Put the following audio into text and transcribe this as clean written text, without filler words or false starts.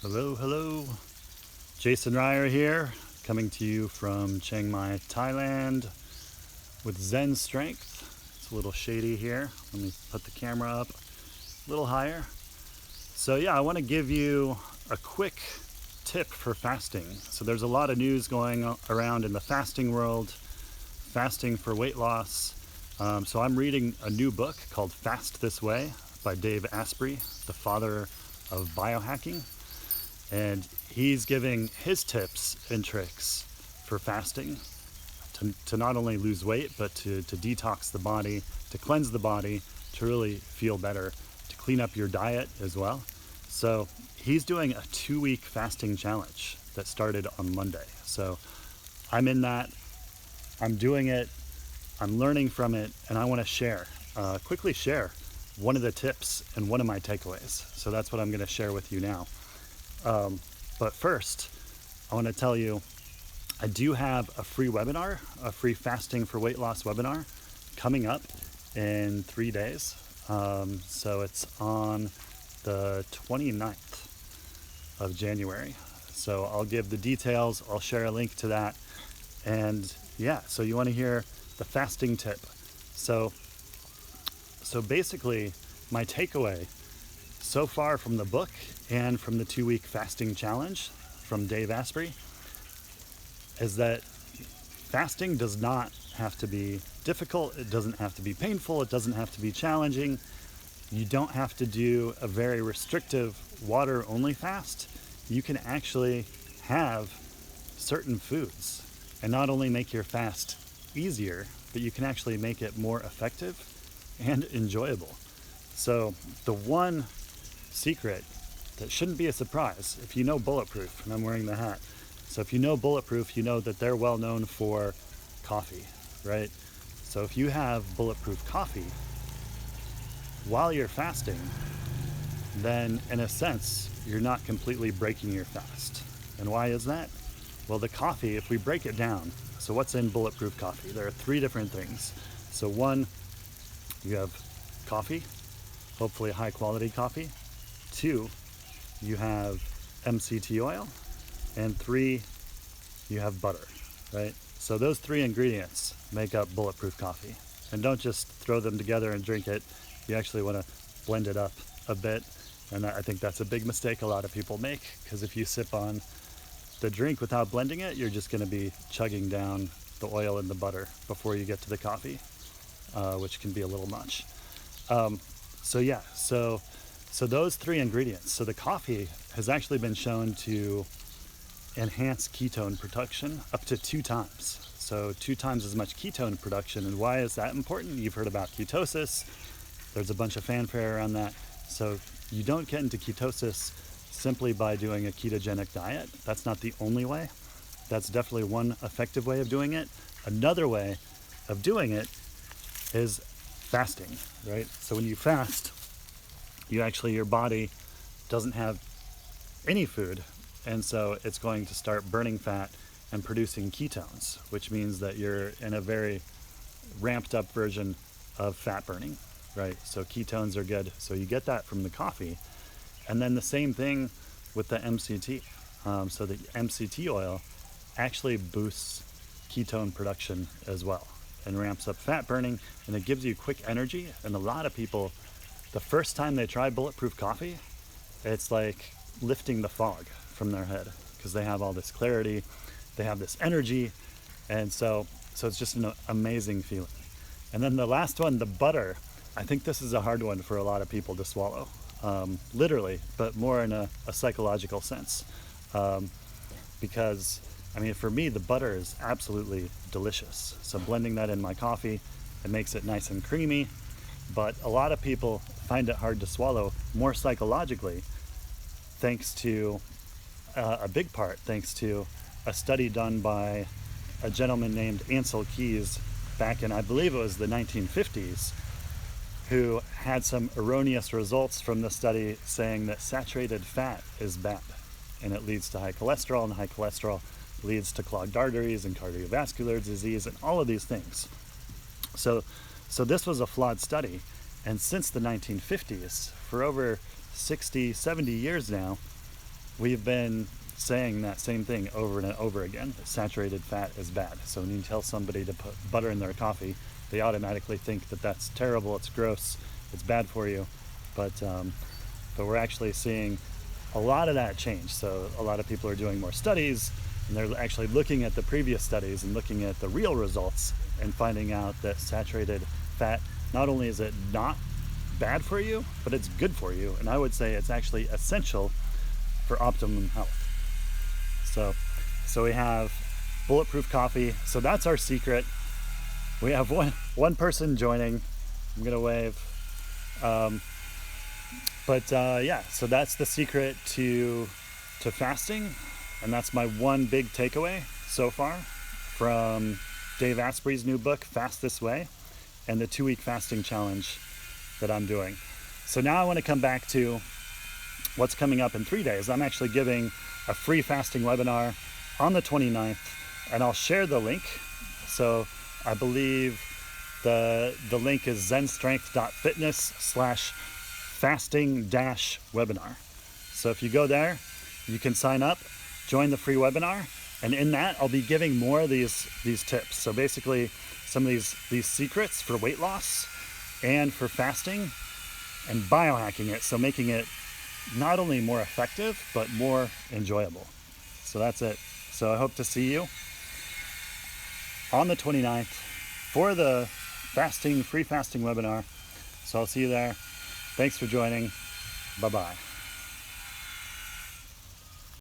Hello, hello. Jason Ryer here, coming to you from Chiang Mai, Thailand with Zen Strength. It's a little shady here. Let me put the camera up a little higher. So yeah, I want to give you a quick tip for fasting. So there's a lot of news going around in the fasting world, fasting for weight loss. So I'm reading a new book called Fast This Way by Dave Asprey, the father of biohacking. And he's giving his tips and tricks for fasting to not only lose weight, but to detox the body, to cleanse the body, to really feel better, to clean up your diet as well. So he's doing a 2-week fasting challenge that started on Monday. So I'm in that, I'm doing it, I'm learning from it, and I want to quickly share one of the tips and one of my takeaways. So that's what I'm going to share with you now. But first, I want to tell you, I do have a free webinar, a free fasting for weight loss webinar coming up in 3 days. So it's on the 29th of January. So I'll give the details, I'll share a link to that. And yeah, so you want to hear the fasting tip. So basically, my takeaway so far from the book and from the 2-week fasting challenge from Dave Asprey is that fasting does not have to be difficult, it doesn't have to be painful, it doesn't have to be challenging. You don't have to do a very restrictive water-only fast. You can actually have certain foods and not only make your fast easier, but you can actually make it more effective and enjoyable. So the one secret that shouldn't be a surprise, if you know Bulletproof, and I'm wearing the hat, so if you know Bulletproof, you know that they're well known for coffee, right? So if you have Bulletproof coffee while you're fasting, then in a sense, you're not completely breaking your fast. And why is that? Well, the coffee, if we break it down, so what's in Bulletproof coffee? There are 3 different things. So 1, you have coffee, hopefully high quality coffee. 2, you have MCT oil. And 3, you have butter, right? So those 3 ingredients make up Bulletproof coffee. And don't just throw them together and drink it. You actually want to blend it up a bit. And I think that's a big mistake a lot of people make, because if you sip on the drink without blending it, you're just going to be chugging down the oil and the butter before you get to the coffee, which can be a little much. So those 3 ingredients. So the coffee has actually been shown to enhance ketone production up to 2 times. So 2 times as much ketone production. And why is that important? You've heard about ketosis. There's a bunch of fanfare around that. So you don't get into ketosis simply by doing a ketogenic diet. That's not the only way. That's definitely one effective way of doing it. Another way of doing it is fasting, right? So when you fast, your body doesn't have any food, and so it's going to start burning fat and producing ketones, which means that you're in a very ramped up version of fat burning, right? So ketones are good. So you get that from the coffee. And then the same thing with the MCT. So the MCT oil actually boosts ketone production as well and ramps up fat burning, and it gives you quick energy. And a lot of people, the first time they try Bulletproof coffee, it's like lifting the fog from their head, because they have all this clarity, they have this energy, and so it's just an amazing feeling. And then the last one, the butter, I think this is a hard one for a lot of people to swallow, literally, but more in a psychological sense, because I mean, for me, the butter is absolutely delicious. So blending that in my coffee, it makes it nice and creamy. But a lot of people find it hard to swallow, more psychologically, thanks to a big part, thanks to a study done by a gentleman named Ansel Keys back in, I believe it was the 1950s, who had some erroneous results from the study saying that saturated fat is bad and it leads to high cholesterol, and high cholesterol leads to clogged arteries and cardiovascular disease and all of these things. So this was a flawed study. And since the 1950s, for over 60, 70 years now, we've been saying that same thing over and over again, that saturated fat is bad. So when you tell somebody to put butter in their coffee, they automatically think that that's terrible, it's gross, it's bad for you. But we're actually seeing a lot of that change. So a lot of people are doing more studies, and they're actually looking at the previous studies and looking at the real results and finding out that saturated fat, not only is it not bad for you, but it's good for you. And I would say it's actually essential for optimum health. So we have bulletproof coffee. So that's our secret. We have one person joining. I'm gonna wave. Yeah, so that's the secret to fasting, and that's my one big takeaway so far from Dave Asprey's new book, Fast This Way, and the 2-week fasting challenge that I'm doing. So now I want to come back to what's coming up in 3 days. I'm actually giving a free fasting webinar on the 29th, and I'll share the link. So I believe the link is zenstrength.fitness/fasting-webinar. So if you go there, you can sign up, join the free webinar, and in that I'll be giving more of these tips. So basically some of these secrets for weight loss and for fasting and biohacking it, so making it not only more effective but more enjoyable. So that's it. So I hope to see you on the 29th for the free fasting webinar. So I'll see you there. Thanks for joining. Bye-bye.